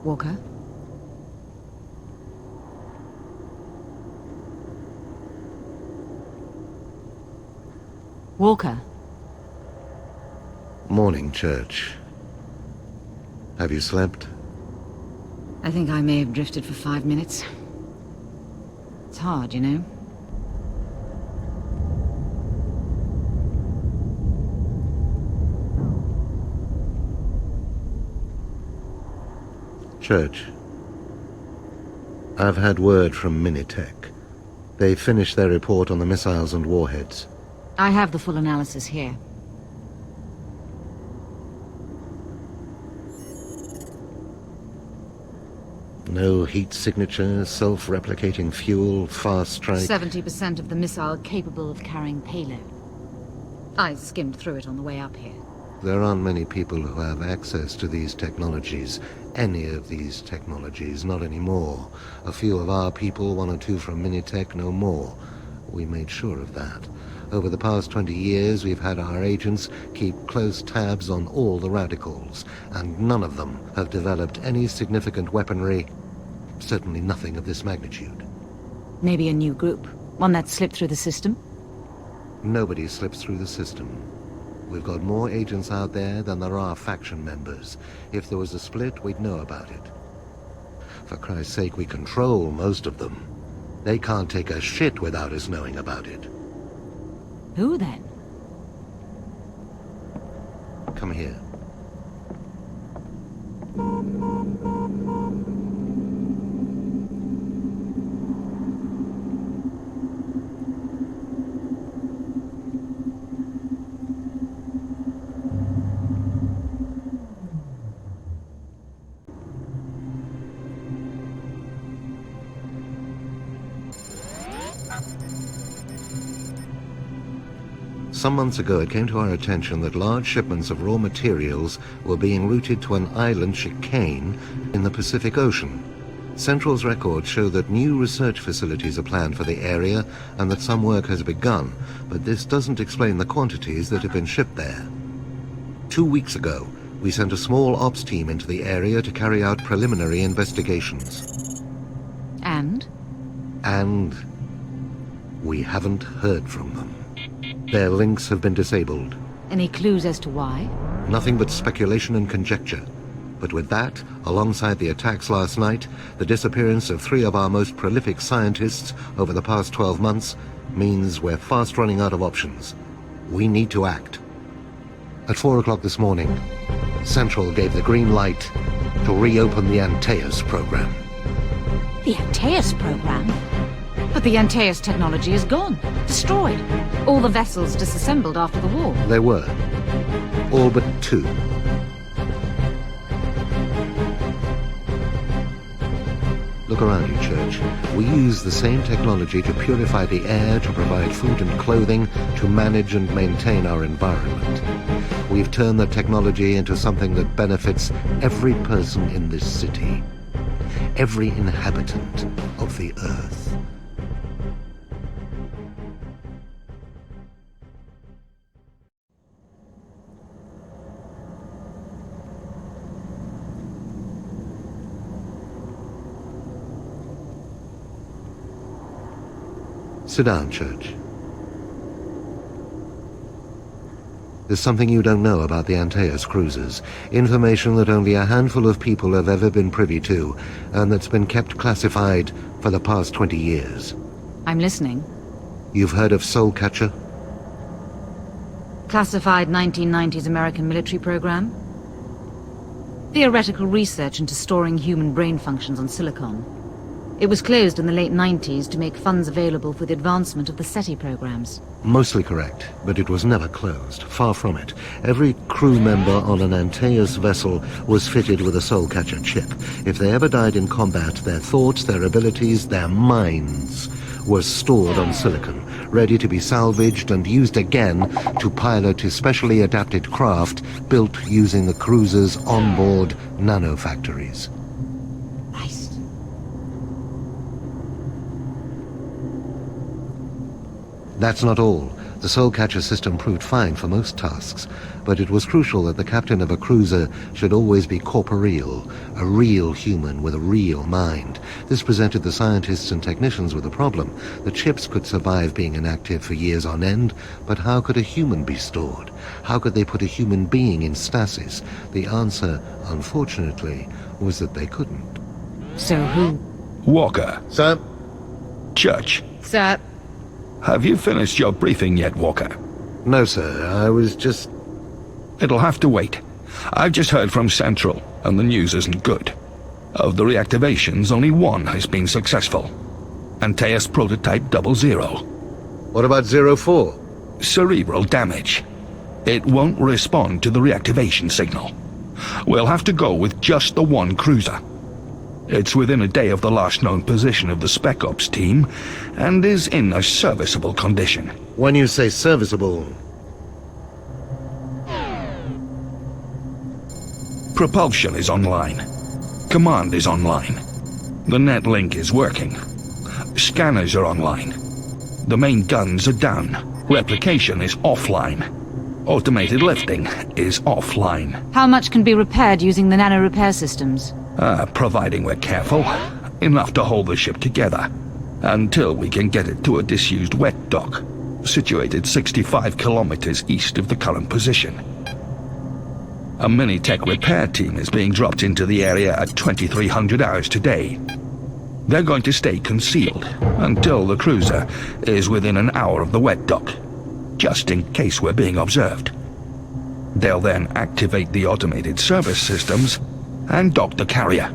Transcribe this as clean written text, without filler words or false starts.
Walker? Walker? Morning, Church. Have you slept? I think I may have drifted for 5 minutes. It's hard, you know. Church. I've had word from Minitech. They finished their report on the missiles and warheads. I have the full analysis here. No heat signature, self-replicating fuel, fast strike. 70% of the missile capable of carrying payload. I skimmed through it on the way up here. There aren't many people who have access to these technologies. Any of these technologies, not anymore. A few of our people, 1 or 2 from Minitech, no more. We made sure of that. Over the past 20 years, we've had our agents keep close tabs on all the radicals, and none of them have developed any significant weaponry, certainly nothing of this magnitude. Maybe a new group, one that slipped through the system? Nobody slips through the system. We've got more agents out there than there are faction members. If there was a split, we'd know about it. For Christ's sake, we control most of them. They can't take a shit without us knowing about it. Who then? Come here. Some months ago, it came to our attention that large shipments of raw materials were being routed to an island, Chicane, in the Pacific Ocean. Central's records show that new research facilities are planned for the area and that some work has begun, but this doesn't explain the quantities that have been shipped there. 2 weeks ago, we sent a small ops team into the area to carry out preliminary investigations. And? And we haven't heard from them. Their links have been disabled. Any clues as to why? Nothing but speculation and conjecture. But with that, alongside the attacks last night, the disappearance of 3 of our most prolific scientists over the past 12 months means we're fast running out of options. We need to act. At 4 o'clock this morning, Central gave the green light to reopen the Antaeus program. The Antaeus program? But the Antaeus technology is gone, destroyed. All the vessels disassembled after the war. They were. All but 2. Look around you, Church. We use the same technology to purify the air, to provide food and clothing, to manage and maintain our environment. We've turned the technology into something that benefits every person in this city. Every inhabitant of the Earth. Sit down, Church. There's something you don't know about the Antaeus cruisers. Information that only a handful of people have ever been privy to, and that's been kept classified for the past 20 years. I'm listening. You've heard of Soulcatcher? Classified 1990s American military program? Theoretical research into storing human brain functions on silicon. It was closed in the late 90s to make funds available for the advancement of the SETI programs. Mostly correct, but it was never closed. Far from it. Every crew member on an Antaeus vessel was fitted with a Soulcatcher chip. If they ever died in combat, their thoughts, their abilities, their minds were stored on silicon, ready to be salvaged and used again to pilot especially adapted craft built using the cruiser's onboard nanofactories. That's not all. The Soulcatcher system proved fine for most tasks, but it was crucial that the captain of a cruiser should always be corporeal, a real human with a real mind. This presented the scientists and technicians with a problem. The ships could survive being inactive for years on end, but how could a human be stored? How could they put a human being in stasis? The answer, unfortunately, was that they couldn't. So who? Walker. Sir? Church. Sir. Have you finished your briefing yet, Walker? No, sir. I was just... It'll have to wait. I've just heard from Central, and the news isn't good. Of the reactivations, only one has been successful. Antaeus Prototype 00. What about 04? Cerebral damage. It won't respond to the reactivation signal. We'll have to go with just the one cruiser. It's within a day of the last known position of the Spec Ops team, and is in a serviceable condition. When you say serviceable... Propulsion is online. Command is online. The net link is working. Scanners are online. The main guns are down. Replication is offline. Automated lifting is offline. How much can be repaired using the nano repair systems? Providing we're careful, enough to hold the ship together, until we can get it to a disused wet dock, situated 65 kilometers east of the current position. A mini-tech repair team is being dropped into the area at 2300 hours today. They're going to stay concealed until the cruiser is within an hour of the wet dock, just in case we're being observed. They'll then activate the automated service systems and dock the carrier.